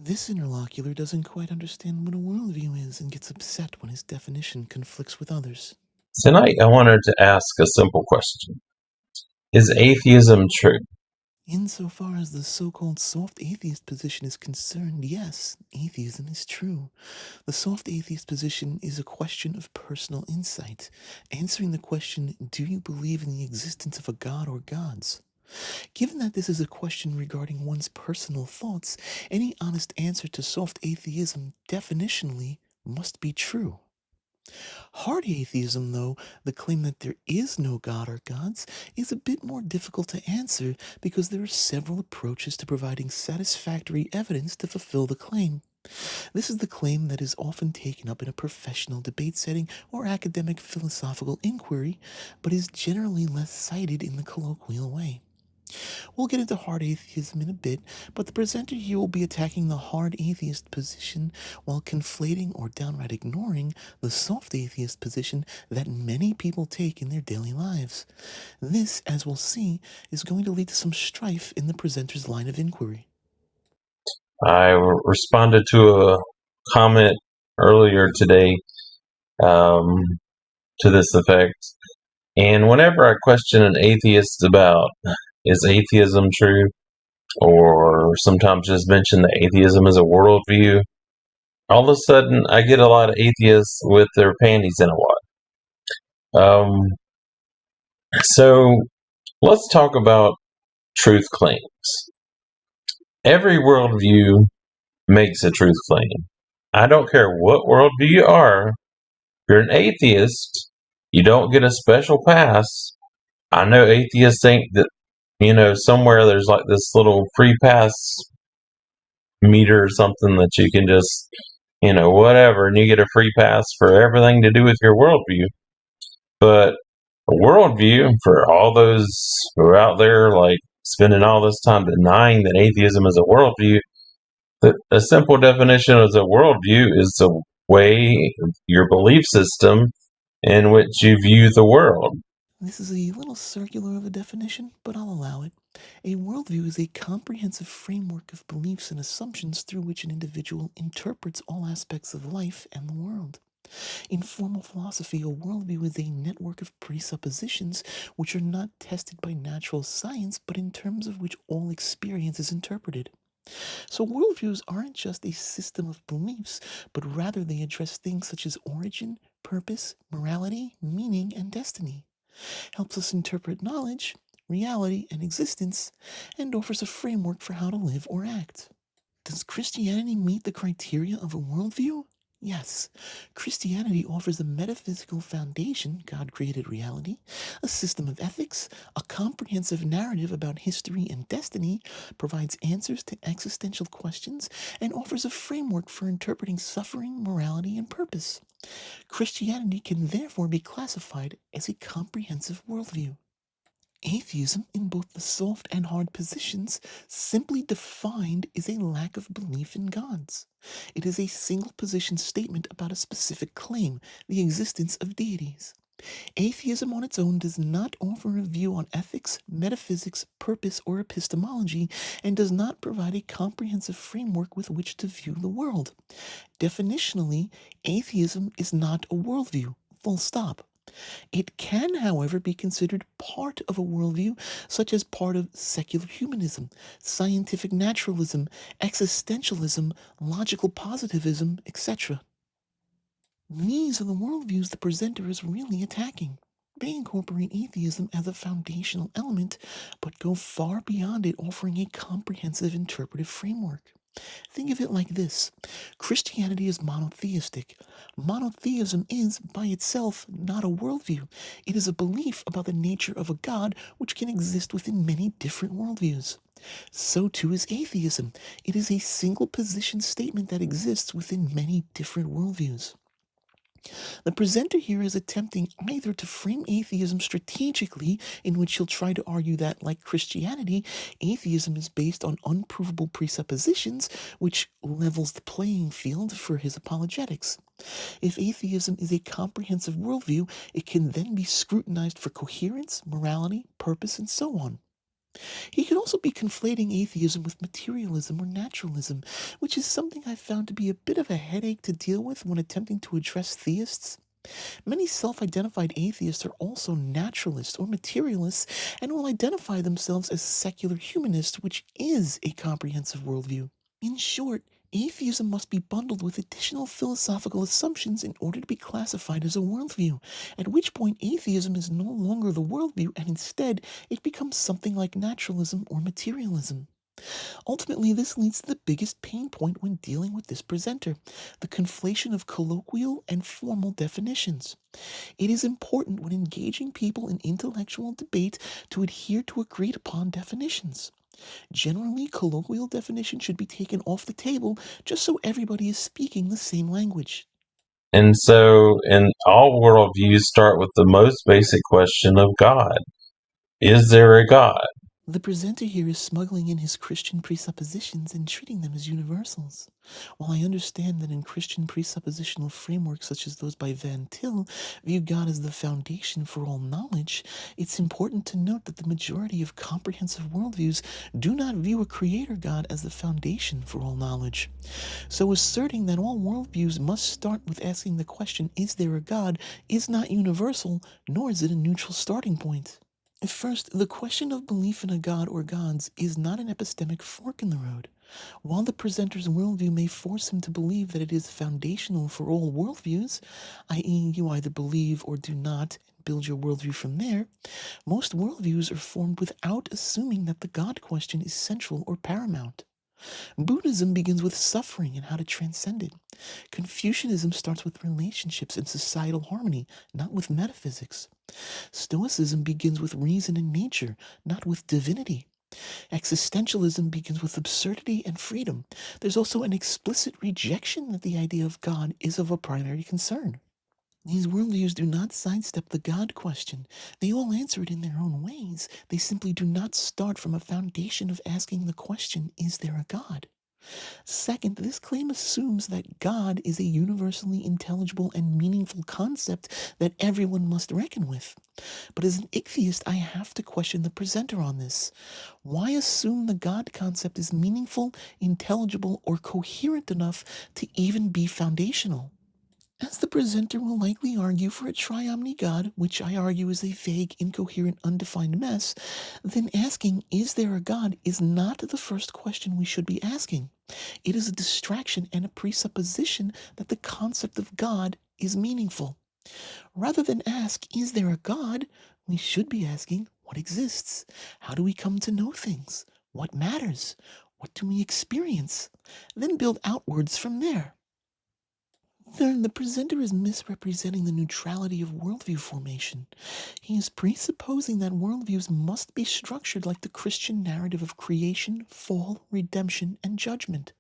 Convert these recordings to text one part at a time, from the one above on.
This interlocutor doesn't quite understand what a worldview is and gets upset when his definition conflicts with others. Tonight, I wanted to ask a simple question. Is atheism true? Insofar as the so-called soft atheist position is concerned, yes, atheism is true. The soft atheist position is a question of personal insight, answering the question, do you believe in the existence of a god or gods? Given that this is a question regarding one's personal thoughts, any honest answer to soft atheism definitionally must be true. Hard atheism, though, the claim that there is no god or gods, is a bit more difficult to answer because there are several approaches to providing satisfactory evidence to fulfill the claim. This is the claim that is often taken up in a professional debate setting or academic philosophical inquiry, but is generally less cited in the colloquial way. We'll get into hard atheism in a bit, but the presenter here will be attacking the hard atheist position while conflating or downright ignoring the soft atheist position that many people take in their daily lives. This, as we'll see, is going to lead to some strife in the presenter's line of inquiry. I responded to a comment earlier today to this effect. And whenever I question an atheist about is atheism true, or sometimes just mention that atheism is a worldview, all of a sudden I get a lot of atheists with their panties in a wad. So let's talk about truth claims. Every worldview makes a truth claim. I don't care what worldview you are. If you're an atheist, you don't get a special pass. I know atheists think that, somewhere there's like this little free pass meter or something that you can just, whatever, and you get a free pass for everything to do with your worldview. But a worldview, for all those who are out there like spending all this time denying that atheism is a worldview, a simple definition of a worldview is the way, your belief system in which you view the world. This is a little circular of a definition, but I'll allow it. A worldview is a comprehensive framework of beliefs and assumptions through which an individual interprets all aspects of life and the world. In formal philosophy, a worldview is a network of presuppositions which are not tested by natural science, but in terms of which all experience is interpreted. So worldviews aren't just a system of beliefs, but rather they address things such as origin, purpose, morality, meaning, and destiny. Helps us interpret knowledge, reality, and existence, and offers a framework for how to live or act. Does Christianity meet the criteria of a worldview? Yes. Christianity offers a metaphysical foundation, God created reality, a system of ethics, a comprehensive narrative about history and destiny, provides answers to existential questions, and offers a framework for interpreting suffering, morality, and purpose. Christianity can therefore be classified as a comprehensive worldview. Atheism, in both the soft and hard positions, simply defined is a lack of belief in gods. It is a single position statement about a specific claim, the existence of deities. Atheism on its own does not offer a view on ethics, metaphysics, purpose, or epistemology, and does not provide a comprehensive framework with which to view the world. Definitionally, atheism is not a worldview, full stop. It can, however, be considered part of a worldview, such as part of secular humanism, scientific naturalism, existentialism, logical positivism, etc. These are the worldviews the presenter is really attacking. They incorporate atheism as a foundational element, but go far beyond it, offering a comprehensive interpretive framework. Think of it like this. Christianity is monotheistic. Monotheism is, by itself, not a worldview. It is a belief about the nature of a God which can exist within many different worldviews. So too is atheism. It is a single position statement that exists within many different worldviews. The presenter here is attempting either to frame atheism strategically, in which he'll try to argue that, like Christianity, atheism is based on unprovable presuppositions, which levels the playing field for his apologetics. If atheism is a comprehensive worldview, it can then be scrutinized for coherence, morality, purpose, and so on. He could also be conflating atheism with materialism or naturalism, which is something I've found to be a bit of a headache to deal with when attempting to address theists. Many self identified atheists are also naturalists or materialists and will identify themselves as secular humanists, which is a comprehensive worldview. In short, atheism must be bundled with additional philosophical assumptions in order to be classified as a worldview, at which point atheism is no longer the worldview and instead it becomes something like naturalism or materialism. Ultimately, this leads to the biggest pain point when dealing with this presenter, the conflation of colloquial and formal definitions. It is important when engaging people in intellectual debate to adhere to agreed upon definitions. Generally, colloquial definitions should be taken off the table just so everybody is speaking the same language. And so, in all worldviews start with the most basic question of God. Is there a God? The presenter here is smuggling in his Christian presuppositions and treating them as universals. While I understand that in Christian presuppositional frameworks such as those by Van Til view God as the foundation for all knowledge, it's important to note that the majority of comprehensive worldviews do not view a creator God as the foundation for all knowledge. So asserting that all worldviews must start with asking the question, is there a God, is not universal, nor is it a neutral starting point. First, the question of belief in a god or gods is not an epistemic fork in the road. While the presenter's worldview may force him to believe that it is foundational for all worldviews, i.e., you either believe or do not, and build your worldview from there, most worldviews are formed without assuming that the God question is central or paramount. Buddhism begins with suffering and how to transcend it. Confucianism starts with relationships and societal harmony, not with metaphysics. Stoicism begins with reason and nature, not with divinity. Existentialism begins with absurdity and freedom. There's also an explicit rejection that the idea of God is of a primary concern. These worldviews do not sidestep the God question. They all answer it in their own ways. They simply do not start from a foundation of asking the question, is there a God? Second, this claim assumes that God is a universally intelligible and meaningful concept that everyone must reckon with. But as an atheist, I have to question the presenter on this. Why assume the God concept is meaningful, intelligible, or coherent enough to even be foundational? As the presenter will likely argue for a triomni God, which I argue is a vague, incoherent, undefined mess, then asking, is there a God, is not the first question we should be asking. It is a distraction and a presupposition that the concept of God is meaningful. Rather than ask, is there a God, we should be asking, what exists? How do we come to know things? What matters? What do we experience? Then build outwards from there. Third, the presenter is misrepresenting the neutrality of worldview formation. He is presupposing that worldviews must be structured like the Christian narrative of creation, fall, redemption, and judgment.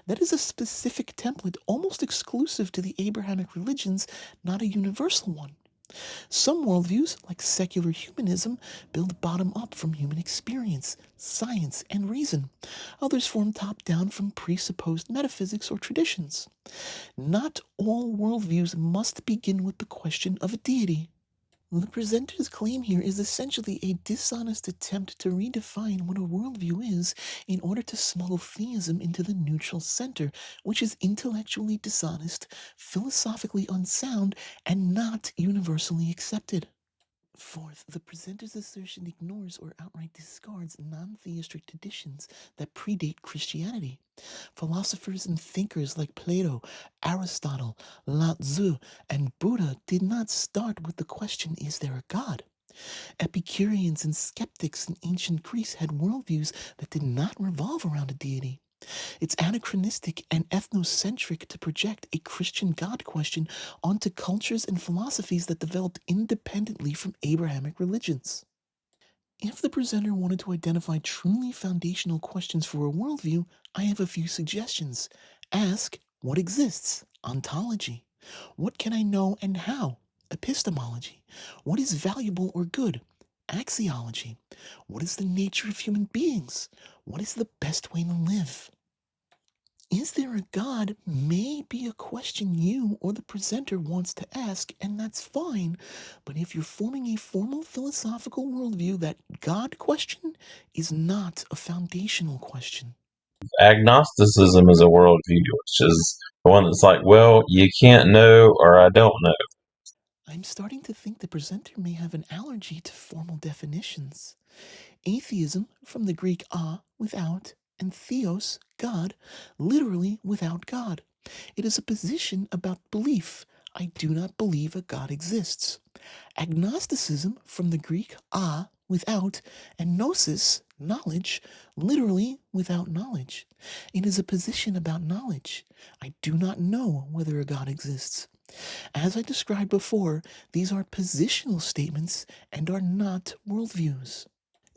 That is a specific template almost exclusive to the Abrahamic religions, not a universal one. Some worldviews, like secular humanism, build bottom up from human experience, science, and reason. Others form top down from presupposed metaphysics or traditions. Not all worldviews must begin with the question of a deity. The presenter's claim here is essentially a dishonest attempt to redefine what a worldview is in order to smuggle theism into the neutral center, which is intellectually dishonest, philosophically unsound, and not universally accepted. Fourth, the presenter's assertion ignores or outright discards non-theistic traditions that predate Christianity. Philosophers and thinkers like Plato, Aristotle, Lao Tzu, and Buddha did not start with the question, is there a God? Epicureans and skeptics in ancient Greece had worldviews that did not revolve around a deity. It's anachronistic and ethnocentric to project a Christian God question onto cultures and philosophies that developed independently from Abrahamic religions. If the presenter wanted to identify truly foundational questions for a worldview, I have a few suggestions. Ask, what exists? Ontology. What can I know and how? Epistemology. What is valuable or good? Axiology. What is the nature of human beings? What is the best way to live? Is there a God may be a question you or the presenter wants to ask, and that's fine. But if you're forming a formal philosophical worldview, that God question is not a foundational question. Agnosticism is a worldview, which is the one that's like, well, you can't know or I don't know. I'm starting to think the presenter may have an allergy to formal definitions. Atheism, from the Greek without, and theos, God, literally without God. It is a position about belief. I do not believe a God exists. Agnosticism, from the Greek without, and gnosis, knowledge, literally without knowledge. It is a position about knowledge. I do not know whether a God exists. As I described before, these are positional statements and are not worldviews.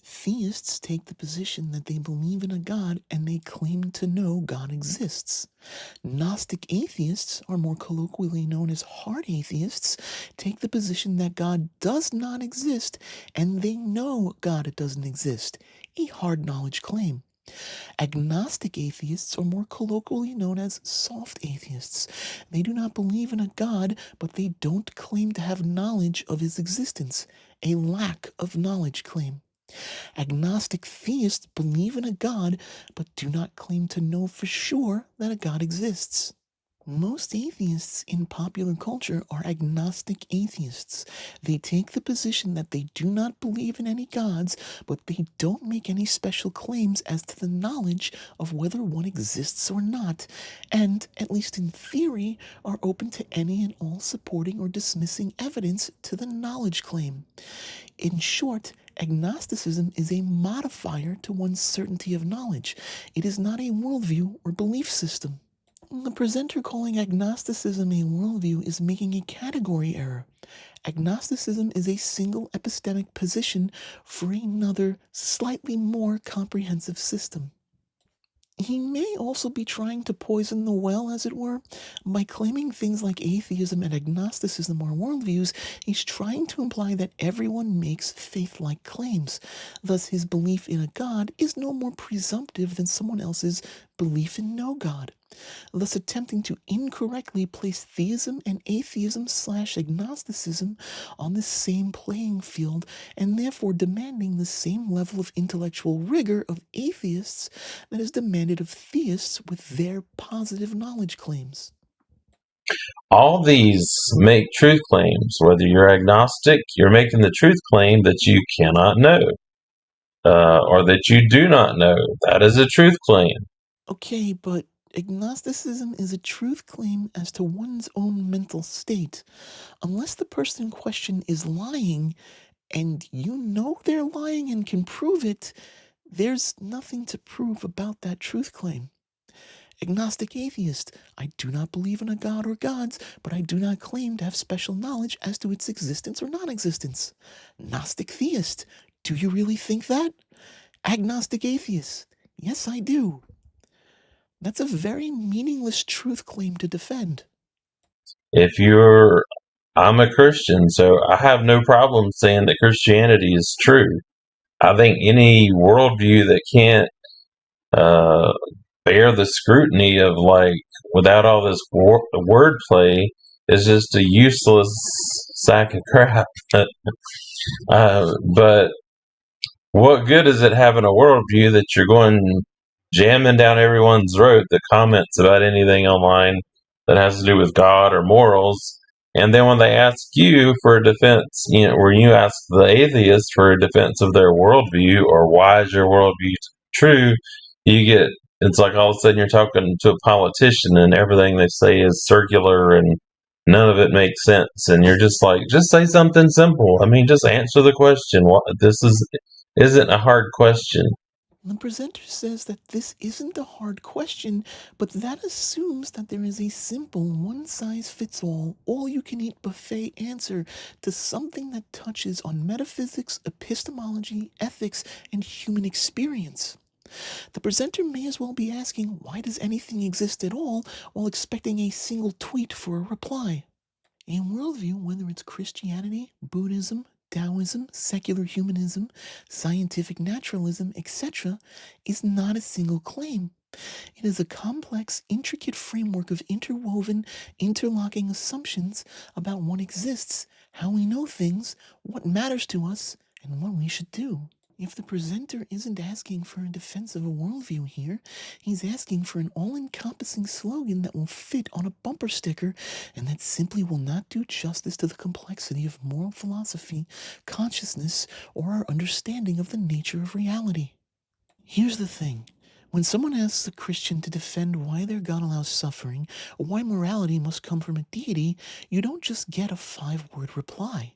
Theists take the position that they believe in a God and they claim to know God exists. Gnostic atheists, or more colloquially known as hard atheists, take the position that God does not exist and they know God doesn't exist, a hard knowledge claim. Agnostic atheists, or more colloquially known as soft atheists, they do not believe in a God, but they don't claim to have knowledge of his existence, a lack of knowledge claim. Agnostic theists believe in a God, but do not claim to know for sure that a God exists. Most atheists in popular culture are agnostic atheists. They take the position that they do not believe in any gods, but they don't make any special claims as to the knowledge of whether one exists or not, and, at least in theory, are open to any and all supporting or dismissing evidence to the knowledge claim. In short, agnosticism is a modifier to one's certainty of knowledge. It is not a worldview or belief system. The presenter calling agnosticism a worldview is making a category error. Agnosticism is a single epistemic position for another, slightly more comprehensive system. He may also be trying to poison the well, as it were. By claiming things like atheism and agnosticism are worldviews, he's trying to imply that everyone makes faith-like claims. Thus, his belief in a God is no more presumptive than someone else's belief in no God, thus attempting to incorrectly place theism and atheism/agnosticism on the same playing field, and therefore demanding the same level of intellectual rigor of atheists that is demanded of theists with their positive knowledge claims. All these make truth claims. Whether you're agnostic, you're making the truth claim that you cannot know, or that you do not know. That is a truth claim. Okay, but agnosticism is a truth claim as to one's own mental state. Unless the person in question is lying, and you know they're lying and can prove it, there's nothing to prove about that truth claim. Agnostic atheist, I do not believe in a god or gods, but I do not claim to have special knowledge as to its existence or non existence. Gnostic theist, do you really think that? Agnostic atheist, yes, I do. That's a very meaningless truth claim to defend. If you're, I'm a Christian, so I have no problem saying that Christianity is true. I think any worldview that can't uh, bear the scrutiny of like without all this wordplay is just a useless sack of crap. But what good is it having a worldview that you're going jamming down everyone's throat that comments about anything online that has to do with God or morals? And then when they ask you for a defense, where you ask the atheist for a defense of their worldview or why is your worldview true, you get, it's like all of a sudden you're talking to a politician and everything they say is circular and none of it makes sense. And you're just like, just say something simple. I mean, just answer the question. What this isn't a hard question. The presenter says that this isn't a hard question, but that assumes that there is a simple, one size fits all you can eat buffet answer to something that touches on metaphysics, epistemology, ethics, and human experience. The presenter may as well be asking, why does anything exist at all, while expecting a single tweet for a reply. A worldview, whether it's Christianity, Buddhism, Taoism, secular humanism, scientific naturalism, etc., is not a single claim. It is a complex, intricate framework of interwoven, interlocking assumptions about what exists, how we know things, what matters to us, and what we should do. If the presenter isn't asking for a defense of a worldview here, he's asking for an all-encompassing slogan that will fit on a bumper sticker and that simply will not do justice to the complexity of moral philosophy, consciousness, or our understanding of the nature of reality. Here's the thing. When someone asks a Christian to defend why their God allows suffering, or why morality must come from a deity, you don't just get a 5-word reply.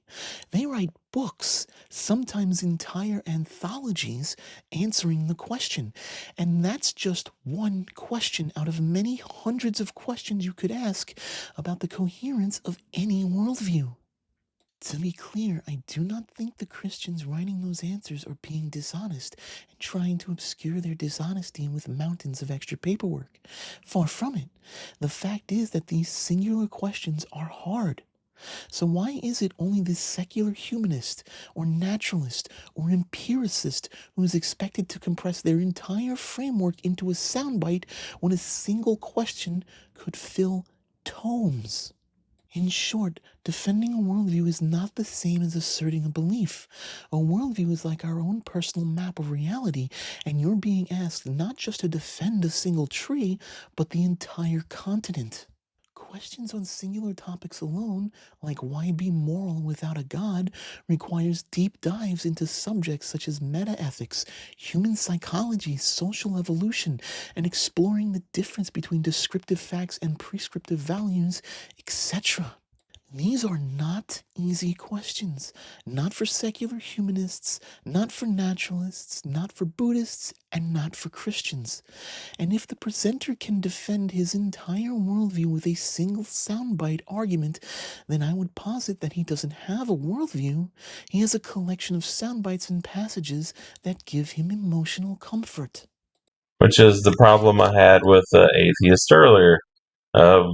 They write books, sometimes entire anthologies, answering the question. And that's just one question out of many hundreds of questions you could ask about the coherence of any worldview. To be clear, I do not think the Christians writing those answers are being dishonest and trying to obscure their dishonesty with mountains of extra paperwork. Far from it. The fact is that these singular questions are hard. So why is it only this secular humanist or naturalist or empiricist who is expected to compress their entire framework into a soundbite when a single question could fill tomes? In short, defending a worldview is not the same as asserting a belief. A worldview is like our own personal map of reality, and you're being asked not just to defend a single tree, but the entire continent. Questions on singular topics alone, like why be moral without a god, requires deep dives into subjects such as metaethics, human psychology, social evolution, and exploring the difference between descriptive facts and prescriptive values, etc. These are not easy questions, not for secular humanists, not for naturalists, not for Buddhists, and not for Christians. And if the presenter can defend his entire worldview with a single soundbite argument, then I would posit that he doesn't have a worldview. He has a collection of soundbites and passages that give him emotional comfort. Which is the problem I had with atheist earlier. Um,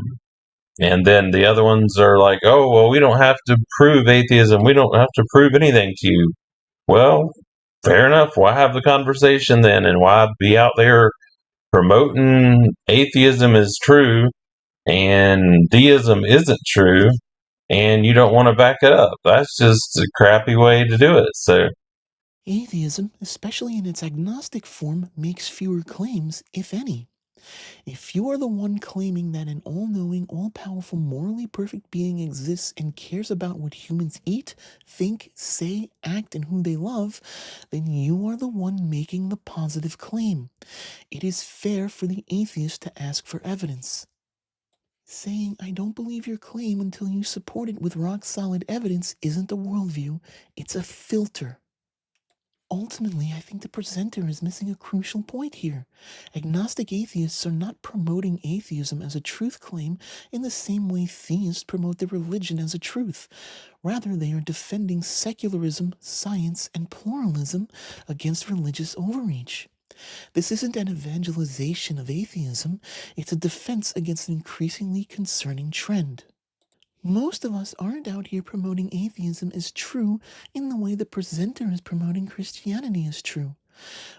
and then the other ones are like, oh, well, we don't have to prove atheism. We don't have to prove anything to you. Well, fair enough. Why have the conversation then? And why be out there promoting atheism is true and deism isn't true and you don't want to back it up? That's just a crappy way to do it. So, Atheism, especially in its agnostic form, makes fewer claims, if any. If you are the one claiming that an all-knowing, all-powerful, morally perfect being exists and cares about what humans eat, think, say, act, and who they love, then you are the one making the positive claim. It is fair for the atheist to ask for evidence. Saying, I don't believe your claim until you support it with rock-solid evidence isn't a worldview, it's a filter. Ultimately, I think the presenter is missing a crucial point here. Agnostic atheists are not promoting atheism as a truth claim in the same way theists promote their religion as a truth. Rather, they are defending secularism, science, and pluralism against religious overreach. This isn't an evangelization of atheism, it's a defense against an increasingly concerning trend. Most of us aren't out here promoting atheism as true in the way the presenter is promoting Christianity as true.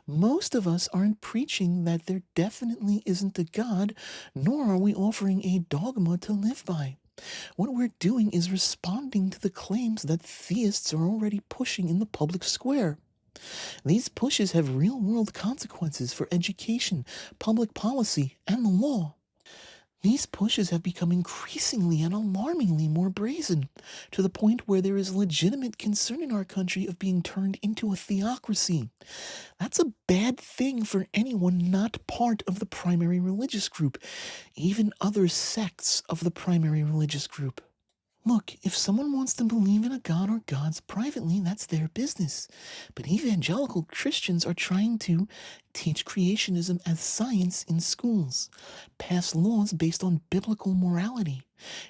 Most of us aren't preaching that there definitely isn't a God, nor are we offering a dogma to live by. What we're doing is responding to the claims that theists are already pushing in the public square. These pushes have real-world consequences for education, public policy, and the law. These pushes have become increasingly and alarmingly more brazen, to the point where there is legitimate concern in our country of being turned into a theocracy. That's a bad thing for anyone not part of the primary religious group, even other sects of the primary religious group. Look, if someone wants to believe in a god or gods privately, that's their business. But evangelical Christians are trying to teach creationism as science in schools, pass laws based on biblical morality,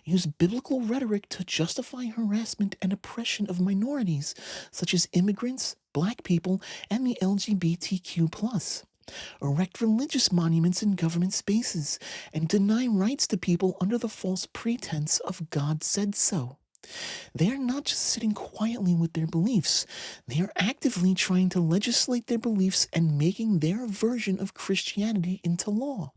use biblical rhetoric to justify harassment and oppression of minorities, such as immigrants, black people, and the LGBTQ+, erect religious monuments in government spaces, and deny rights to people under the false pretense of God said so. They are not just sitting quietly with their beliefs, they are actively trying to legislate their beliefs and making their version of Christianity into law.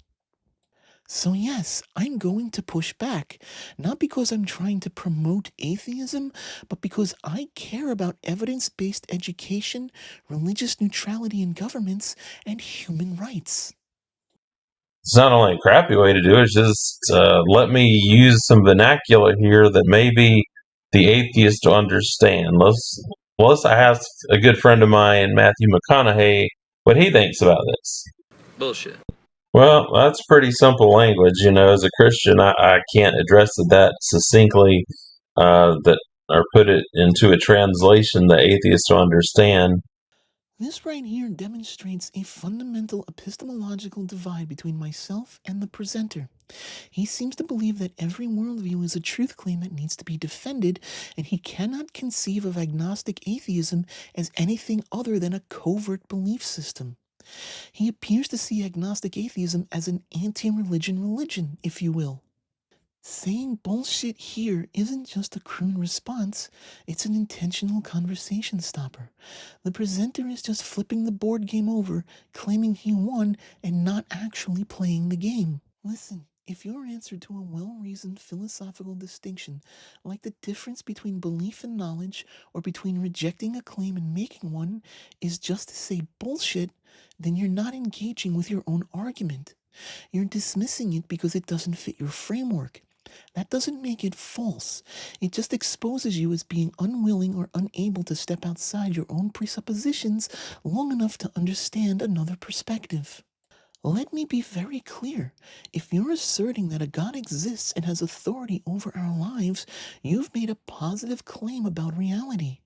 So, yes, I'm going to push back, not because I'm trying to promote atheism, but because I care about evidence based education, religious neutrality in governments, and human rights. It's not only a crappy way to do it, it's just let me use some vernacular here that maybe the atheist will understand. Let's ask a good friend of mine, Matthew McConaughey, what he thinks about this. Bullshit. Well, that's pretty simple language. You know, as a Christian, I can't address it that succinctly, that or put it into a translation that atheists will understand. This right here demonstrates a fundamental epistemological divide between myself and the presenter. He seems to believe that every worldview is a truth claim that needs to be defended, and he cannot conceive of agnostic atheism as anything other than a covert belief system. He appears to see agnostic atheism as an anti-religion religion, if you will. Saying bullshit here isn't just a crude response, it's an intentional conversation stopper. The presenter is just flipping the board game over, claiming he won, and not actually playing the game. Listen, if your answer to a well-reasoned philosophical distinction, like the difference between belief and knowledge, or between rejecting a claim and making one, is just to say bullshit, then you're not engaging with your own argument. You're dismissing it because it doesn't fit your framework. That doesn't make it false. It just exposes you as being unwilling or unable to step outside your own presuppositions long enough to understand another perspective. Let me be very clear. If you're asserting that a God exists and has authority over our lives, you've made a positive claim about reality.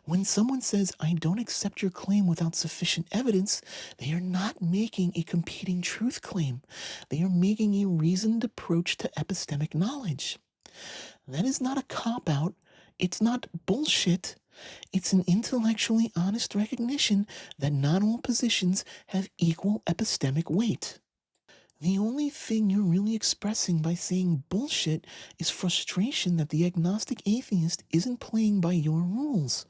When someone says, I don't accept your claim without sufficient evidence, they are not making a competing truth claim. They are making a reasoned approach to epistemic knowledge. That is not a cop-out. It's not bullshit. It's an intellectually honest recognition that not all positions have equal epistemic weight. The only thing you're really expressing by saying bullshit is frustration that the agnostic atheist isn't playing by your rules,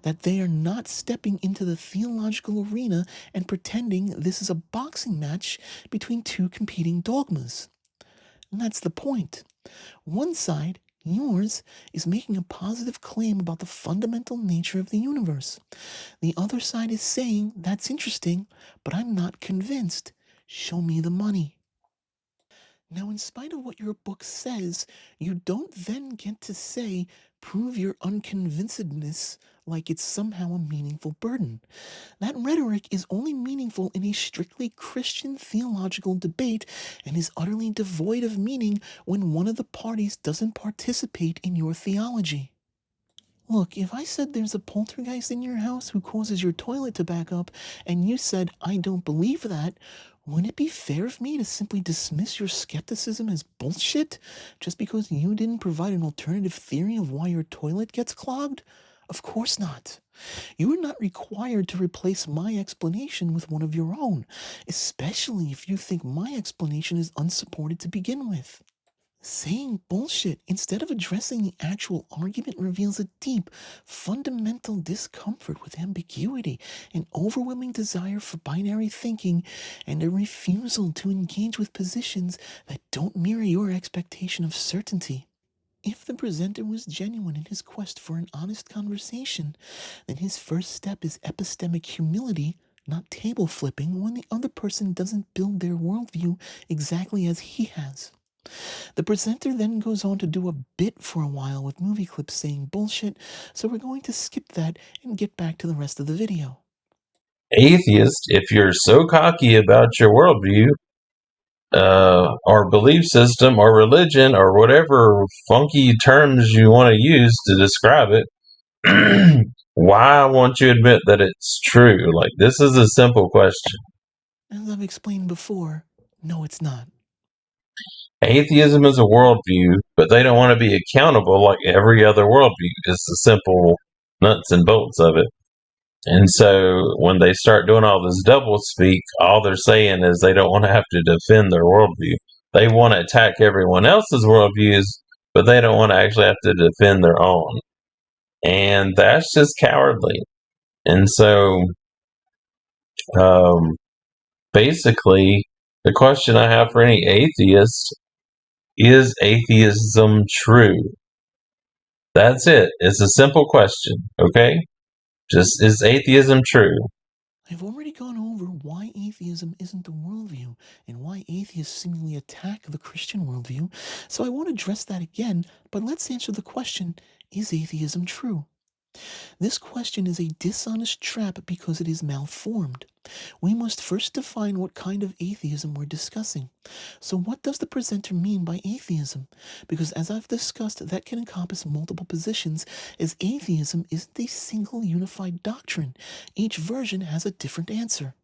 that they are not stepping into the theological arena and pretending this is a boxing match between two competing dogmas. And that's the point. One side, yours, is making a positive claim about the fundamental nature of the universe. The other side is saying, that's interesting, but I'm not convinced. Show me the money. Now, in spite of what your book says, you don't then get to say, prove your unconvincedness like it's somehow a meaningful burden. That rhetoric is only meaningful in a strictly Christian theological debate and is utterly devoid of meaning when one of the parties doesn't participate in your theology. Look, if I said there's a poltergeist in your house who causes your toilet to back up, and you said, I don't believe that, wouldn't it be fair of me to simply dismiss your skepticism as bullshit just because you didn't provide an alternative theory of why your toilet gets clogged? Of course not. You are not required to replace my explanation with one of your own, especially if you think my explanation is unsupported to begin with. Saying bullshit instead of addressing the actual argument reveals a deep, fundamental discomfort with ambiguity, an overwhelming desire for binary thinking, and a refusal to engage with positions that don't mirror your expectation of certainty. If the presenter was genuine in his quest for an honest conversation, then his first step is epistemic humility, not table flipping when the other person doesn't build their worldview exactly as he has. The presenter then goes on to do a bit for a while with movie clips saying bullshit, so we're going to skip that and get back to the rest of the video. Atheist, if you're so cocky about your worldview, or belief system, or religion, or whatever funky terms you want to use to describe it, why won't you admit that it's true? Like, this is a simple question. As I've explained before, no, it's not. Atheism is a worldview, but they don't want to be accountable like every other worldview. It's the simple nuts and bolts of it. And so when they start doing all this double speak, all they're saying is they don't want to have to defend their worldview. They want to attack everyone else's worldviews, but they don't want to actually have to defend their own. And that's just cowardly. And so, um, basically, the question I have for any atheist is atheism true? That's it. It's a simple question, okay? Just, is atheism true? I've already gone over why atheism isn't a worldview and why atheists seemingly attack the Christian worldview, so I won't address that again, but let's answer the question, is atheism true? This question is a dishonest trap because it is malformed. We must first define what kind of atheism we're discussing. So, what does the presenter mean by atheism? Because, as I've discussed, that can encompass multiple positions, as atheism isn't a single unified doctrine. Each version has a different answer.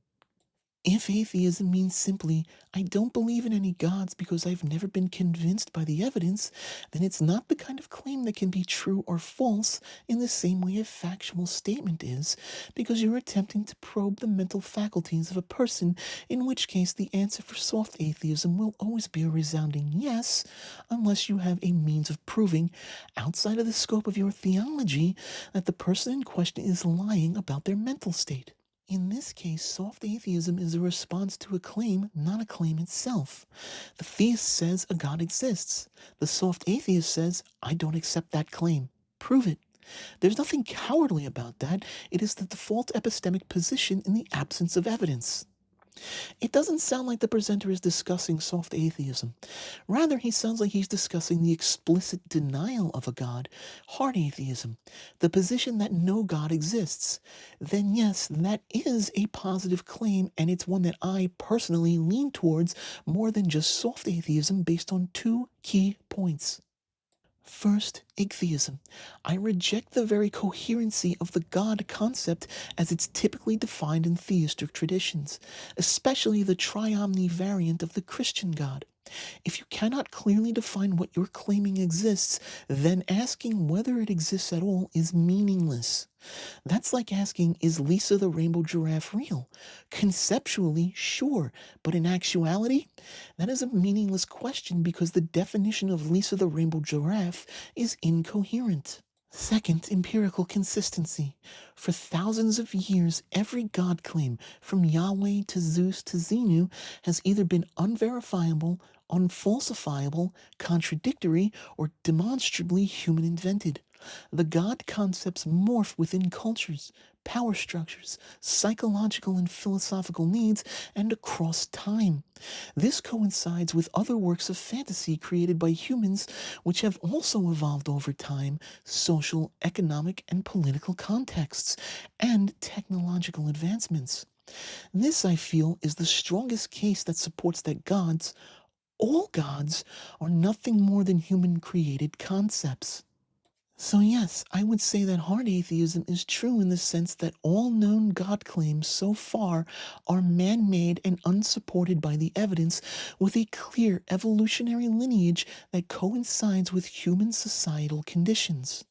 If atheism means simply, I don't believe in any gods because I've never been convinced by the evidence, then it's not the kind of claim that can be true or false in the same way a factual statement is, because you're attempting to probe the mental faculties of a person, in which case the answer for soft atheism will always be a resounding yes, unless you have a means of proving, outside of the scope of your theology, that the person in question is lying about their mental state. In this case, soft atheism is a response to a claim, not a claim itself. The theist says a God exists. The soft atheist says, I don't accept that claim. Prove it. There's nothing cowardly about that. It is the default epistemic position in the absence of evidence. It doesn't sound like the presenter is discussing soft atheism. Rather, he sounds like he's discussing the explicit denial of a God, hard atheism, the position that no God exists. Then, yes, that is a positive claim, and it's one that I personally lean towards more than just soft atheism based on two key points. First, atheism. I reject the very coherency of the God concept as it's typically defined in theistic traditions, especially the triomni variant of the Christian God. If you cannot clearly define what you're claiming exists, then asking whether it exists at all is meaningless. That's like asking, is Lisa the rainbow giraffe real? Conceptually, sure, but in actuality, that is a meaningless question because the definition of Lisa the rainbow giraffe is incoherent. Second, empirical consistency. For thousands of years, every God claim, from Yahweh to Zeus to Xenu, has either been unverifiable, unfalsifiable, contradictory, or demonstrably human invented. The God concepts morph within cultures, power structures, psychological and philosophical needs, and across time. This coincides with other works of fantasy created by humans, which have also evolved over time, social, economic, and political contexts, and technological advancements. This, I feel, is the strongest case that supports that gods, all gods, are nothing more than human created concepts. So, yes, I would say that hard atheism is true in the sense that all known God claims so far are man made and unsupported by the evidence, with a clear evolutionary lineage that coincides with human societal conditions.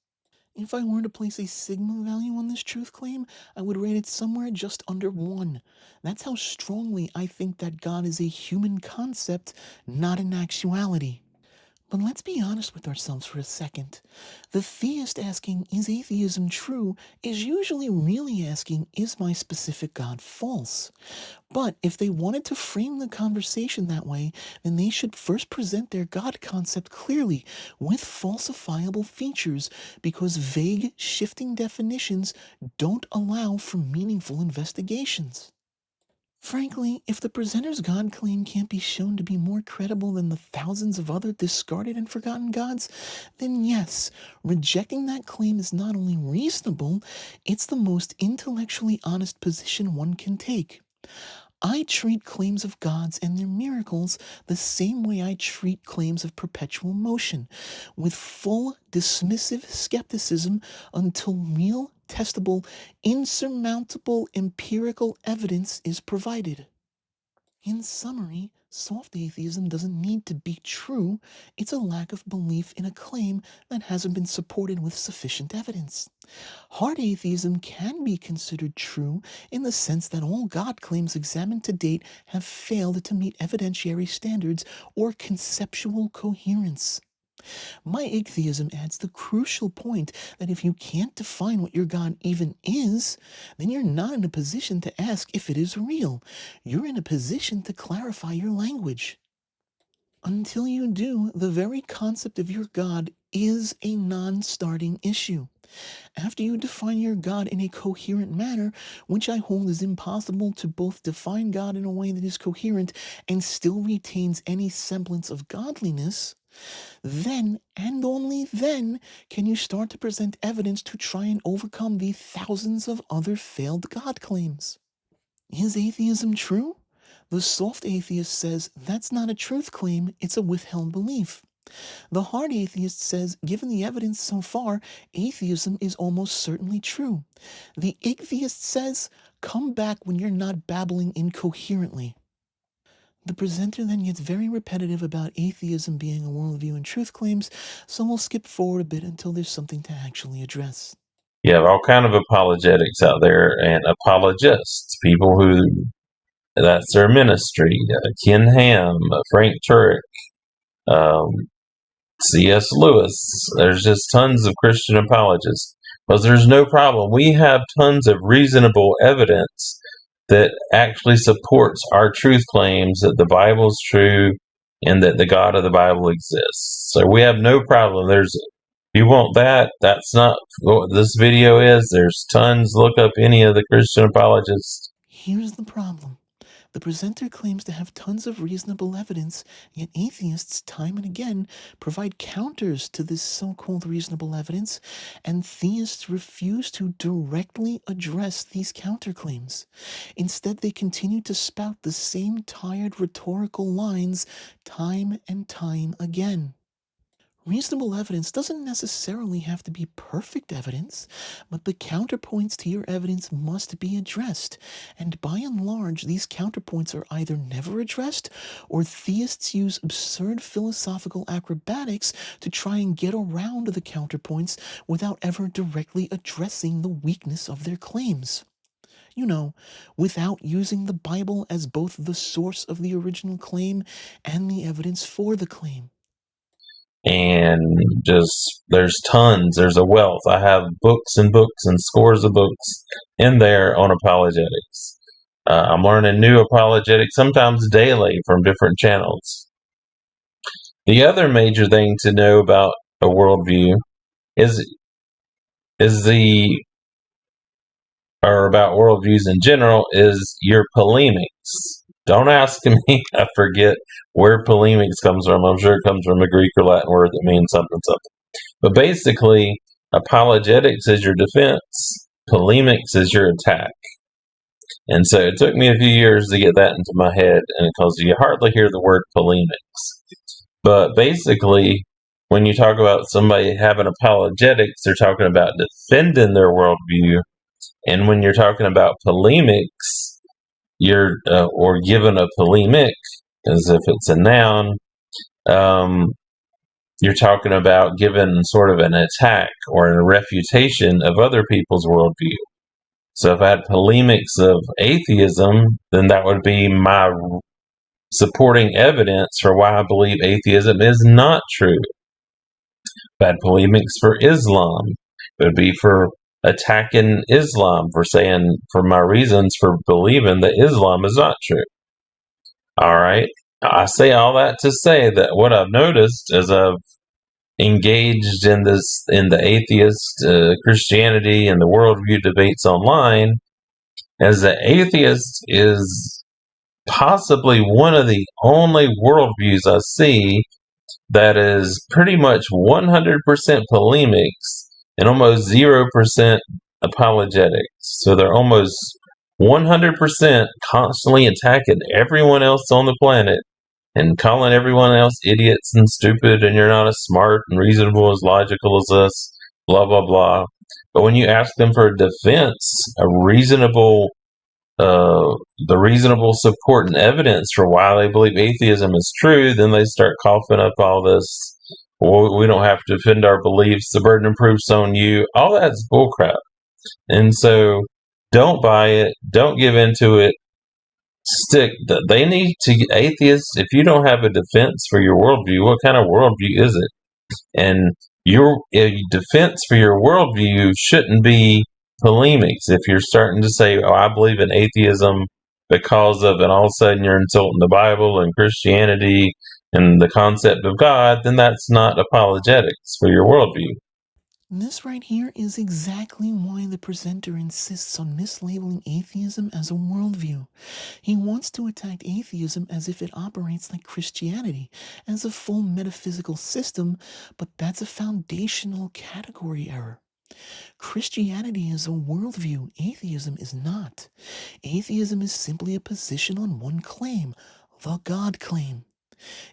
If I were to place a sigma value on this truth claim, I would rate it somewhere just under 1. That's how strongly I think that God is a human concept, not an actuality. But let's be honest with ourselves for a second. The theist asking, is atheism true, is usually really asking, is my specific God false? But if they wanted to frame the conversation that way, then they should first present their God concept clearly, with falsifiable features, because vague, shifting definitions don't allow for meaningful investigations. Frankly, if the presenter's God claim can't be shown to be more credible than the thousands of other discarded and forgotten gods, then yes, rejecting that claim is not only reasonable, it's the most intellectually honest position one can take. I treat claims of gods and their miracles the same way I treat claims of perpetual motion, with full dismissive skepticism until real, testable, insurmountable empirical evidence is provided. In summary, soft atheism doesn't need to be true, it's a lack of belief in a claim that hasn't been supported with sufficient evidence. Hard atheism can be considered true in the sense that all God claims examined to date have failed to meet evidentiary standards or conceptual coherence. My atheism adds the crucial point that if you can't define what your God even is, then you're not in a position to ask if it is real. You're in a position to clarify your language. Until you do, the very concept of your God is a non-starting issue. After you define your God in a coherent manner, which I hold is impossible to both define God in a way that is coherent and still retains any semblance of godliness, then, and only then, can you start to present evidence to try and overcome the thousands of other failed God claims. Is atheism true? The soft atheist says that's not a truth claim, it's a withheld belief. The hard atheist says, given the evidence so far, atheism is almost certainly true. The ichtheist says, come back when you're not babbling incoherently. The presenter then gets very repetitive about atheism being a worldview and truth claims, so we'll skip forward a bit until there's something to actually address. You have all kind of apologetics out there and apologists, people who that's their ministry. Ken Ham, Frank Turek, um, C.S. Lewis. There's just tons of Christian apologists. But there's no problem. We have tons of reasonable evidence that actually supports our truth claims that the Bible is true and that the God of the Bible exists. So we have no problem. If you want that, that's not what this video is. There's tons. Look up any of the Christian apologists. Here's the problem. The presenter claims to have tons of reasonable evidence, yet atheists, time and again, provide counters to this so-called reasonable evidence, and theists refuse to directly address these counterclaims. Instead, they continue to spout the same tired rhetorical lines time and time again. Reasonable evidence doesn't necessarily have to be perfect evidence, but the counterpoints to your evidence must be addressed, and by and large, these counterpoints are either never addressed, or theists use absurd philosophical acrobatics to try and get around the counterpoints without ever directly addressing the weakness of their claims. You know, without using the Bible as both the source of the original claim and the evidence for the claim. And just there's tons, there's a wealth. I have books and books and scores of books in there on apologetics. I'm learning new apologetics sometimes daily from different channels. The other major thing to know about a worldview is about worldviews in general is your polemics. Don't ask me. I forget where polemics comes from. I'm sure it comes from a Greek or Latin word that means something, something. But basically, apologetics is your defense. Polemics is your attack. And so it took me a few years to get that into my head, and because you hardly hear the word polemics. But basically, when you talk about somebody having apologetics, they're talking about defending their worldview. And when you're talking about polemics, or given a polemic, as if it's a noun, you're talking about giving sort of an attack or a refutation of other people's worldview. So if I had polemics of atheism, then that would be my supporting evidence for why I believe atheism is not true. If I had polemics for Islam, it would be for attacking Islam, for my reasons for believing that Islam is not true. All right. I say all that to say that what I've noticed as I've engaged in the atheist Christianity and the worldview debates online, as the atheist is possibly one of the only worldviews I see that is pretty much 100% polemics and almost 0% apologetics. So they're almost 100% constantly attacking everyone else on the planet and calling everyone else idiots and stupid, and you're not as smart and reasonable, as logical as us, blah, blah, blah. But when you ask them for a defense, the reasonable support and evidence for why they believe atheism is true, then they start coughing up all this, well, we don't have to defend our beliefs, the burden of proof's on you. All that's bullcrap. And so don't buy it, don't give into it. They need to, atheists, if you don't have a defense for your worldview, what kind of worldview is it? And your defense for your worldview shouldn't be polemics. If you're starting to say, "Oh, I believe in atheism because of," and all of a sudden you're insulting the Bible and Christianity and the concept of God, then that's not apologetics for your worldview. This right here is exactly why the presenter insists on mislabeling atheism as a worldview. He wants to attack atheism as if it operates like Christianity, as a full metaphysical system, but that's a foundational category error. Christianity is a worldview, atheism is not. Atheism is simply a position on one claim, the God claim.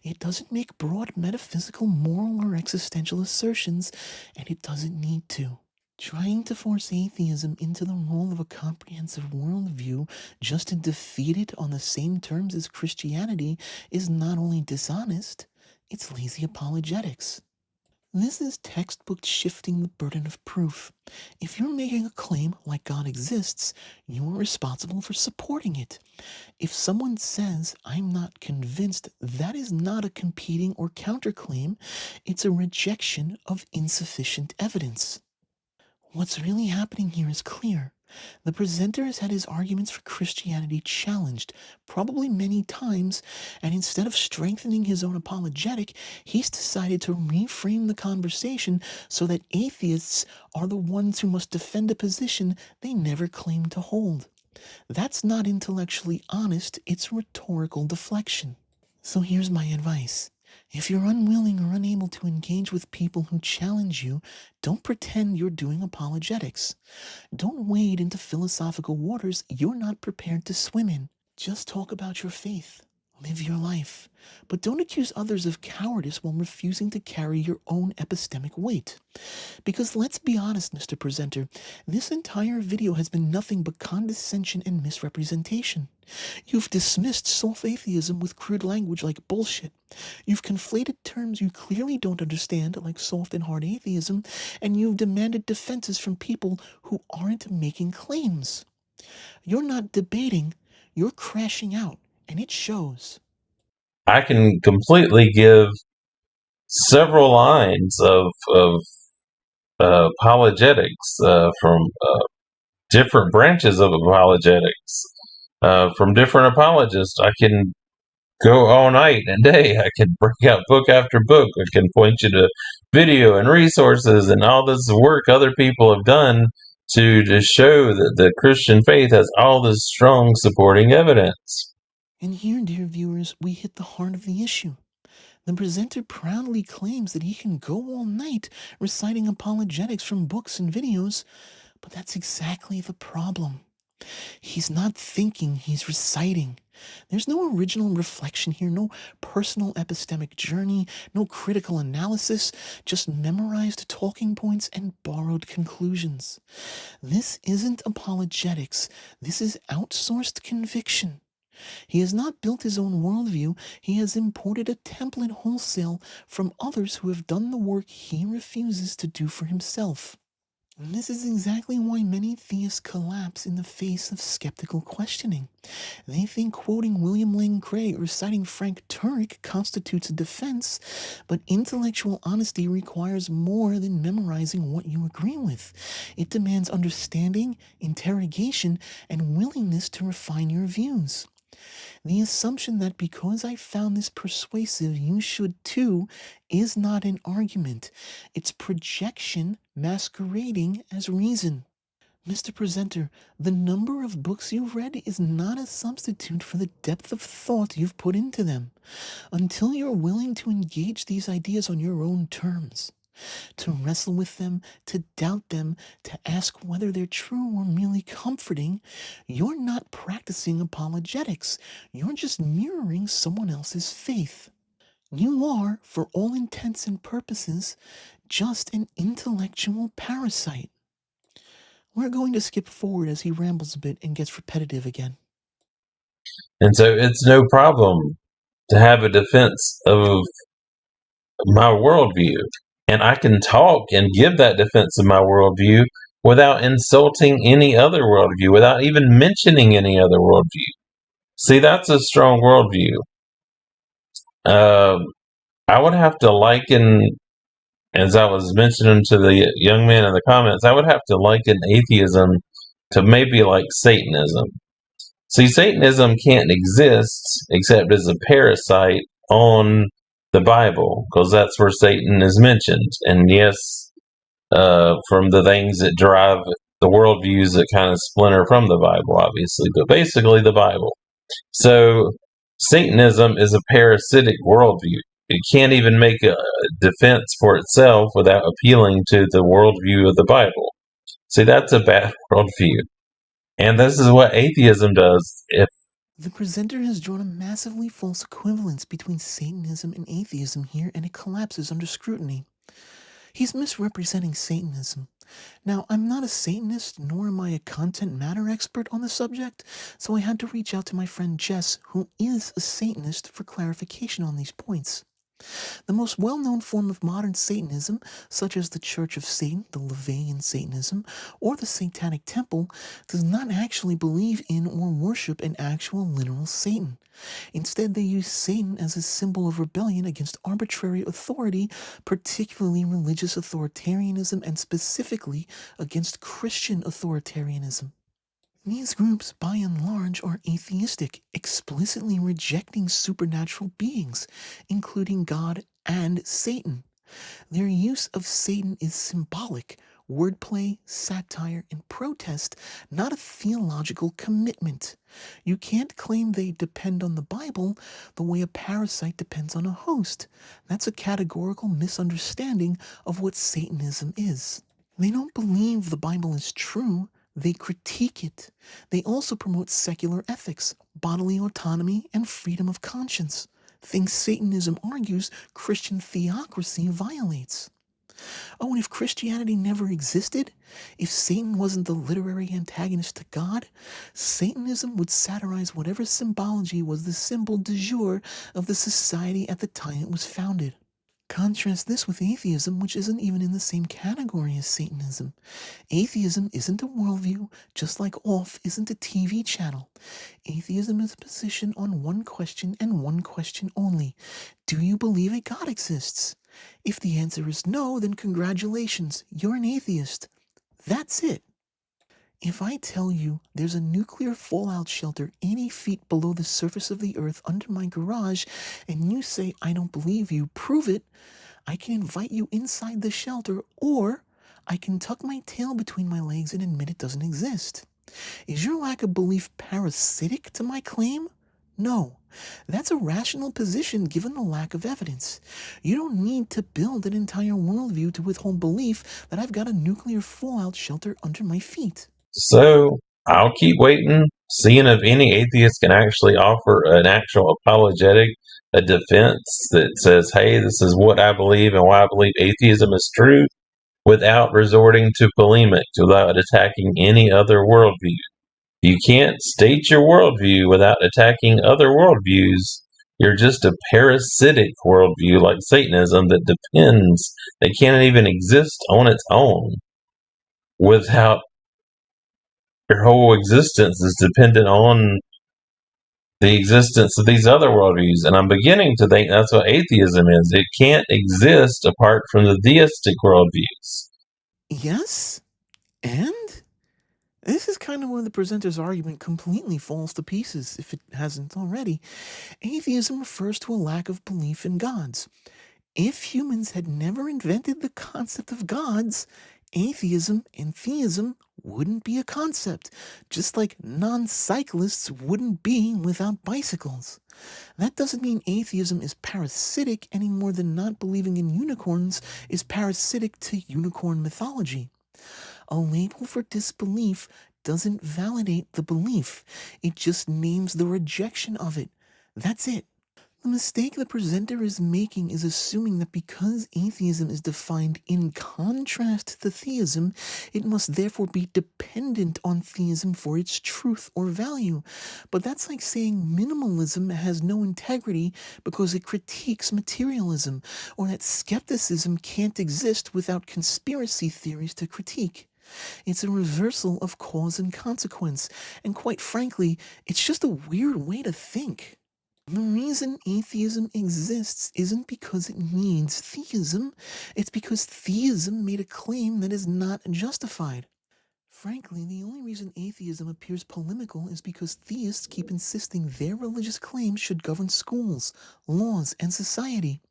It doesn't make broad metaphysical, moral, or existential assertions, and it doesn't need to. Trying to force atheism into the role of a comprehensive worldview just to defeat it on the same terms as Christianity is not only dishonest, it's lazy apologetics. This is textbook shifting the burden of proof. If you're making a claim like God exists, you are responsible for supporting it. If someone says, "I'm not convinced," that is not a competing or counterclaim, it's a rejection of insufficient evidence. What's really happening here is clear. The presenter has had his arguments for Christianity challenged, probably many times, and instead of strengthening his own apologetic, he's decided to reframe the conversation so that atheists are the ones who must defend a position they never claimed to hold. That's not intellectually honest, it's rhetorical deflection. So here's my advice. If you're unwilling or unable to engage with people who challenge you, don't pretend you're doing apologetics. Don't wade into philosophical waters you're not prepared to swim in. Just talk about your faith. Live your life. But don't accuse others of cowardice while refusing to carry your own epistemic weight. Because let's be honest, Mr. Presenter, this entire video has been nothing but condescension and misrepresentation. You've dismissed soft atheism with crude language like bullshit. You've conflated terms you clearly don't understand, like soft and hard atheism, and you've demanded defenses from people who aren't making claims. You're not debating, you're crashing out, and it shows. I can completely give several lines of apologetics from different branches of apologetics from different apologists. I can go all night and day. I can break out book after book. I can point you to video and resources and all this work other people have done to show that the Christian faith has all this strong supporting evidence. And here, dear viewers, we hit the heart of the issue. The presenter proudly claims that he can go all night reciting apologetics from books and videos, but that's exactly the problem. He's not thinking, he's reciting. There's no original reflection here, no personal epistemic journey, no critical analysis, just memorized talking points and borrowed conclusions. This isn't apologetics, this is outsourced conviction. He has not built his own worldview, he has imported a template wholesale from others who have done the work he refuses to do for himself. And this is exactly why many theists collapse in the face of skeptical questioning. They think quoting William Lane Craig or citing Frank Turek constitutes a defense, but intellectual honesty requires more than memorizing what you agree with. It demands understanding, interrogation, and willingness to refine your views. The assumption that because I found this persuasive, you should too, is not an argument. It's projection masquerading as reason. Mr. Presenter, the number of books you've read is not a substitute for the depth of thought you've put into them. Until you're willing to engage these ideas on your own terms, to wrestle with them, to doubt them, to ask whether they're true or merely comforting, you're not practicing apologetics. You're just mirroring someone else's faith. You are, for all intents and purposes, just an intellectual parasite. We're going to skip forward as he rambles a bit and gets repetitive again. And so it's no problem to have a defense of my worldview. And I can talk and give that defense of my worldview without insulting any other worldview, without even mentioning any other worldview. See, that's a strong worldview. I would have to liken as I was mentioning to the young man in the comments, I would have to liken atheism to maybe like Satanism. See, Satanism can't exist except as a parasite on the Bible, because that's where Satan is mentioned. And yes, from the things that drive the worldviews that kind of splinter from the Bible, obviously, but basically the Bible. So Satanism is a parasitic worldview. It can't even make a defense for itself without appealing to the worldview of the Bible. See, that's a bad worldview. And this is what atheism does. If The presenter has drawn a massively false equivalence between Satanism and atheism here, and it collapses under scrutiny. He's misrepresenting Satanism. Now, I'm not a Satanist, nor am I a content matter expert on the subject, so I had to reach out to my friend Jess, who is a Satanist, for clarification on these points. The most well-known form of modern Satanism, such as the Church of Satan, the LaVeyan Satanism, or the Satanic Temple, does not actually believe in or worship an actual literal Satan. Instead, they use Satan as a symbol of rebellion against arbitrary authority, particularly religious authoritarianism, and specifically against Christian authoritarianism. These groups, by and large, are atheistic, explicitly rejecting supernatural beings, including God and Satan. Their use of Satan is symbolic, wordplay, satire, and protest, not a theological commitment. You can't claim they depend on the Bible the way a parasite depends on a host. That's a categorical misunderstanding of what Satanism is. They don't believe the Bible is true, they critique it. They also promote secular ethics, bodily autonomy, and freedom of conscience, things Satanism argues Christian theocracy violates. Oh, and if Christianity never existed, if Satan wasn't the literary antagonist to God, Satanism would satirize whatever symbology was the symbol du jour of the society at the time it was founded. Contrast this with atheism, which isn't even in the same category as Satanism. Atheism isn't a worldview, just like off isn't a TV channel. Atheism is a position on one question and one question only. Do you believe a God exists? If the answer is no, then congratulations, you're an atheist. That's it. If I tell you there's a nuclear fallout shelter 80 feet below the surface of the earth under my garage, and you say I don't believe you, prove it, I can invite you inside the shelter, or I can tuck my tail between my legs and admit it doesn't exist. Is your lack of belief parasitic to my claim? No. That's a rational position given the lack of evidence. You don't need to build an entire worldview to withhold belief that I've got a nuclear fallout shelter under my feet. so, I'll keep waiting, seeing if any atheist can actually offer an actual apologetic, a defense that says, hey, this is what I believe and why I believe atheism is true, without resorting to polemics, without attacking any other worldview. You can't state your worldview without attacking other worldviews. You're just a parasitic worldview like Satanism that depends, that can't even exist on its own without your whole existence is dependent on the existence of these other worldviews. And I'm beginning to think that's what atheism is. It can't exist apart from the theistic worldviews. Yes? And? This is kind of where the presenter's argument completely falls to pieces, if it hasn't already. Atheism refers to a lack of belief in gods. If humans had never invented the concept of gods, atheism and theism wouldn't be a concept, just like non-cyclists wouldn't be without bicycles. That doesn't mean atheism is parasitic any more than not believing in unicorns is parasitic to unicorn mythology. A label for disbelief doesn't validate the belief, it just names the rejection of it. That's it. The mistake the presenter is making is assuming that because atheism is defined in contrast to theism, it must therefore be dependent on theism for its truth or value. But that's like saying minimalism has no integrity because it critiques materialism, or that skepticism can't exist without conspiracy theories to critique. It's a reversal of cause and consequence, and quite frankly, it's just a weird way to think. The reason atheism exists isn't because it needs theism, it's because theism made a claim that is not justified. Frankly, the only reason atheism appears polemical is because theists keep insisting their religious claims should govern schools, laws, and society.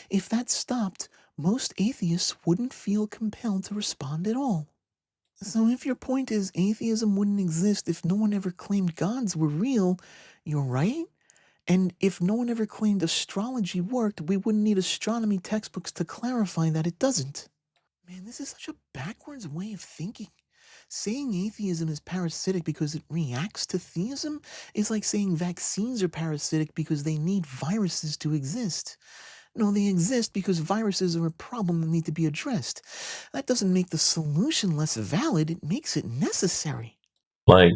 If that stopped, most atheists wouldn't feel compelled to respond at all. So if your point is atheism wouldn't exist if no one ever claimed gods were real, you're right. And if no one ever claimed astrology worked, we wouldn't need astronomy textbooks to clarify that it doesn't. Man, this is such a backwards way of thinking. Saying atheism is parasitic because it reacts to theism is like saying vaccines are parasitic because they need viruses to exist. No, they exist because viruses are a problem that need to be addressed. That doesn't make the solution less valid, it makes it necessary. Like,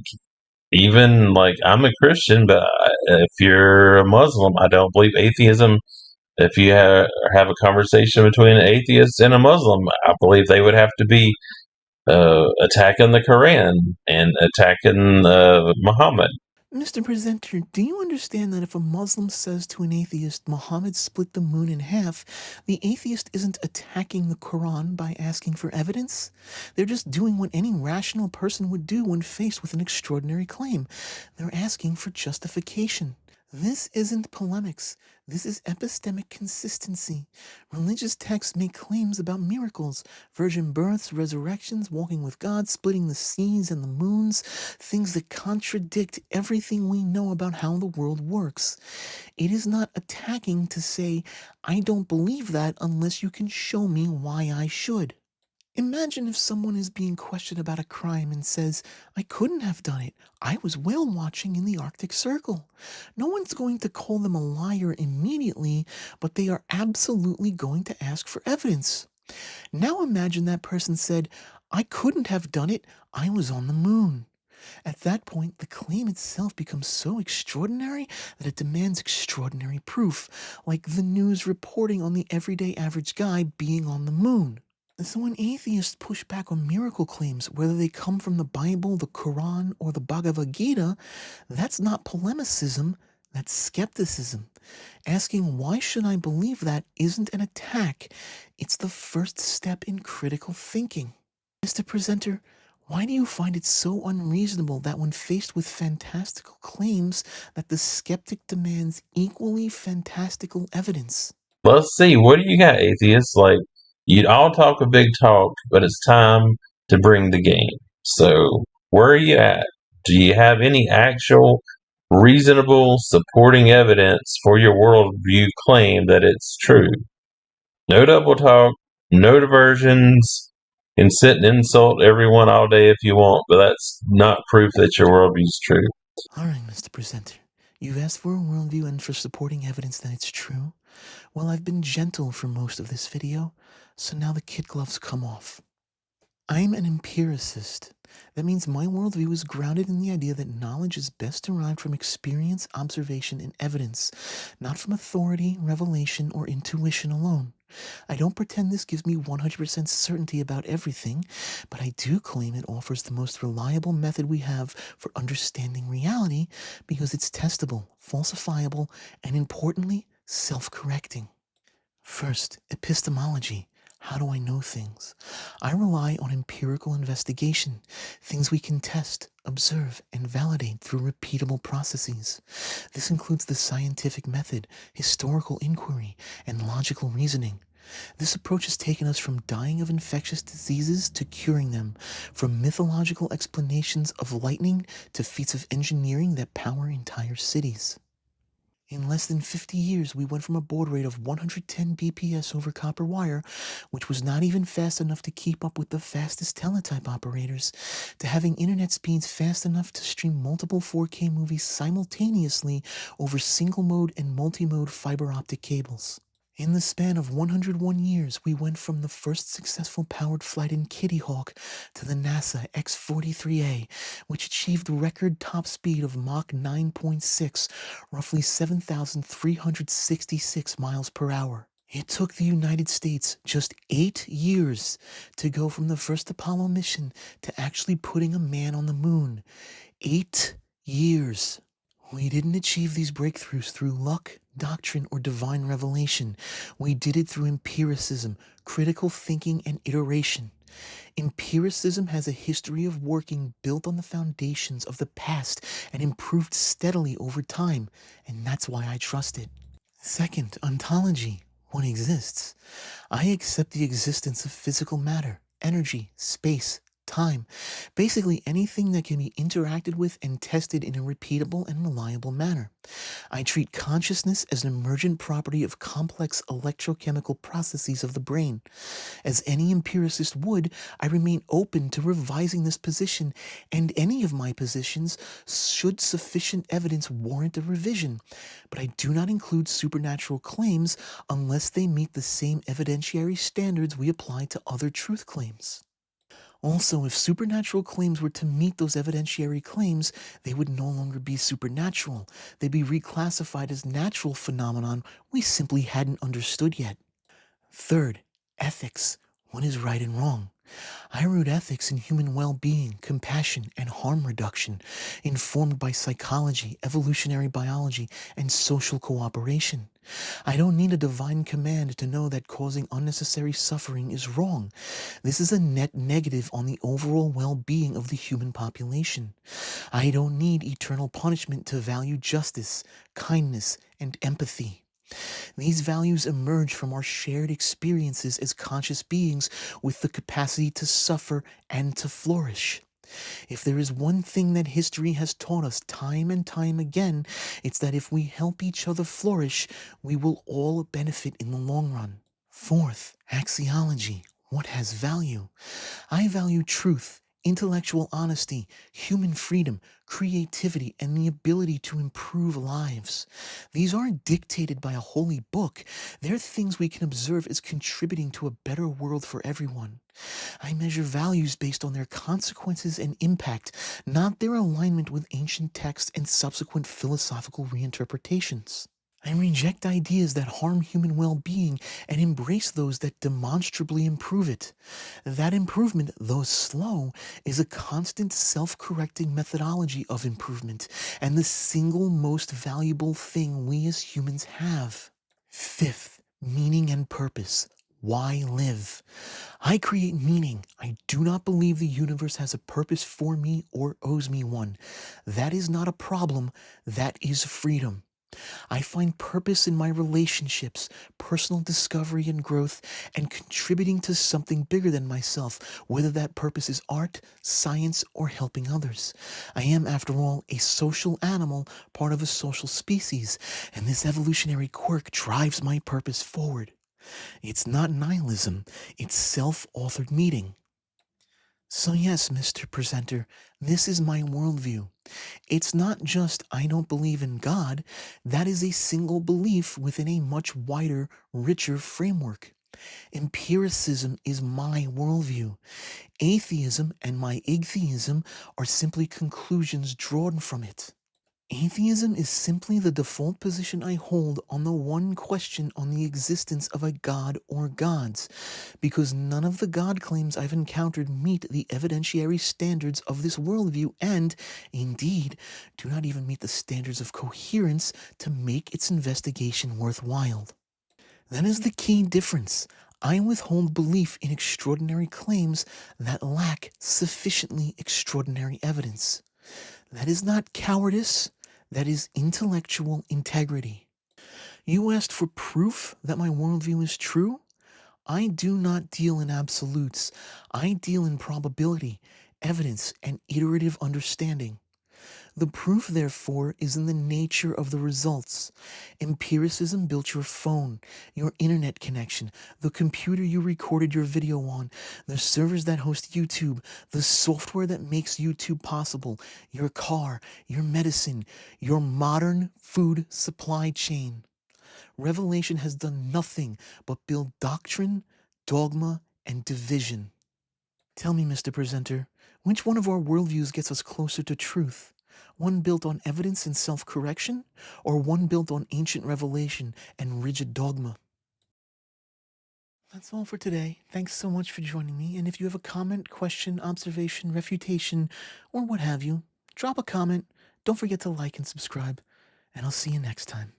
even like I'm a Christian, but if you're a Muslim, I don't believe atheism. If you have a conversation between an atheist and a Muslim, I believe they would have to be attacking the Quran and attacking Muhammad. Mr. Presenter, do you understand that if a Muslim says to an atheist, Muhammad split the moon in half, the atheist isn't attacking the Quran by asking for evidence? They're just doing what any rational person would do when faced with an extraordinary claim. They're asking for justification. This isn't polemics. This is epistemic consistency. Religious texts make claims about miracles, virgin births, resurrections, walking with God, splitting the seas and the moons, things that contradict everything we know about how the world works. It is not attacking to say, I don't believe that unless you can show me why I should. Imagine if someone is being questioned about a crime and says, I couldn't have done it. I was whale watching in the Arctic Circle. No one's going to call them a liar immediately, but they are absolutely going to ask for evidence. Now imagine that person said, I couldn't have done it. I was on the moon. At that point, the claim itself becomes so extraordinary that it demands extraordinary proof, like the news reporting on the everyday average guy being on the moon. So when atheists push back on miracle claims, whether they come from the Bible, the Quran, or the Bhagavad Gita, that's not polemicism, that's skepticism. Asking why should I believe that isn't an attack, it's the first step in critical thinking. Mr. Presenter, why do you find it so unreasonable that when faced with fantastical claims that the skeptic demands equally fantastical evidence? Let's see, what do you got, atheists? Like, you all talk a big talk, but it's time to bring the game. So, where are you at? Do you have any actual, reasonable, supporting evidence for your worldview claim that it's true? No double talk, no diversions. You can sit and insult everyone all day if you want, but that's not proof that your worldview is true. All right, Mr. Presenter. You've asked for a worldview and for supporting evidence that it's true. Well, I've been gentle for most of this video, so now the kid gloves come off. I'm an empiricist. That means my worldview is grounded in the idea that knowledge is best derived from experience, observation, and evidence, not from authority, revelation, or intuition alone. I don't pretend this gives me 100% certainty about everything, but I do claim it offers the most reliable method we have for understanding reality because it's testable, falsifiable, and importantly, self-correcting. First, epistemology. How do I know things? I rely on empirical investigation, things we can test, observe, and validate through repeatable processes. This includes the scientific method, historical inquiry, and logical reasoning. This approach has taken us from dying of infectious diseases to curing them, from mythological explanations of lightning to feats of engineering that power entire cities. In less than 50 years, we went from a baud rate of 110 bps over copper wire, which was not even fast enough to keep up with the fastest teletype operators, to having internet speeds fast enough to stream multiple 4K movies simultaneously over single-mode and multi-mode fiber optic cables. In the span of 101 years, we went from the first successful powered flight in Kitty Hawk to the NASA X-43A, which achieved record top speed of Mach 9.6, roughly 7,366 miles per hour. It took the United States just 8 years to go from the first Apollo mission to actually putting a man on the moon. 8 years. We didn't achieve these breakthroughs through luck, doctrine, or divine revelation. We did it through empiricism, critical thinking, and iteration. Empiricism has a history of working built on the foundations of the past and improved steadily over time, and that's why I trust it. Second, ontology. What exists? I accept the existence of physical matter, energy, space, time, basically anything that can be interacted with and tested in a repeatable and reliable manner. I treat consciousness as an emergent property of complex electrochemical processes of the brain. As any empiricist would, I remain open to revising this position and any of my positions should sufficient evidence warrant a revision, but I do not include supernatural claims unless they meet the same evidentiary standards we apply to other truth claims. Also, if supernatural claims were to meet those evidentiary claims, they would no longer be supernatural. They'd be reclassified as natural phenomenon we simply hadn't understood yet. Third, ethics. What is right and wrong? I root ethics in human well-being, compassion, and harm reduction, informed by psychology, evolutionary biology, and social cooperation. I don't need a divine command to know that causing unnecessary suffering is wrong. This is a net negative on the overall well-being of the human population. I don't need eternal punishment to value justice, kindness, and empathy. These values emerge from our shared experiences as conscious beings with the capacity to suffer and to flourish. If there is one thing that history has taught us time and time again, it's that if we help each other flourish, we will all benefit in the long run. Fourth, axiology. What has value? I value truth, intellectual honesty, human freedom, creativity, and the ability to improve lives. These aren't dictated by a holy book. They're things we can observe as contributing to a better world for everyone. I measure values based on their consequences and impact, not their alignment with ancient texts and subsequent philosophical reinterpretations. I reject ideas that harm human well-being and embrace those that demonstrably improve it. That improvement, though slow, is a constant self-correcting methodology of improvement and the single most valuable thing we as humans have. Fifth, meaning and purpose. Why live? I create meaning. I do not believe the universe has a purpose for me or owes me one. That is not a problem. That is freedom. I find purpose in my relationships, personal discovery and growth, and contributing to something bigger than myself, whether that purpose is art, science, or helping others. I am, after all, a social animal, part of a social species, and this evolutionary quirk drives my purpose forward. It's not nihilism, it's self-authored meaning. So yes, Mr. Presenter, this is my worldview. It's not just I don't believe in God, that is a single belief within a much wider, richer framework. Empiricism is my worldview. Atheism and my atheism are simply conclusions drawn from it. Atheism is simply the default position I hold on the one question on the existence of a god or gods, because none of the god claims I've encountered meet the evidentiary standards of this worldview and, indeed, do not even meet the standards of coherence to make its investigation worthwhile. That is the key difference. I withhold belief in extraordinary claims that lack sufficiently extraordinary evidence. That is not cowardice, that is intellectual integrity. You asked for proof that my worldview is true? I do not deal in absolutes. I deal in probability, evidence, and iterative understanding. The proof, therefore, is in the nature of the results. Empiricism built your phone, your internet connection, the computer you recorded your video on, the servers that host YouTube, the software that makes YouTube possible, your car, your medicine, your modern food supply chain. Revelation has done nothing but build doctrine, dogma, and division. Tell me, Mr. Presenter, which one of our worldviews gets us closer to truth? One built on evidence and self-correction, or one built on ancient revelation and rigid dogma? That's all for today. Thanks so much for joining me, and if you have a comment, question, observation, refutation, or what have you, drop a comment, Don't forget to like and subscribe, and I'll see you next time.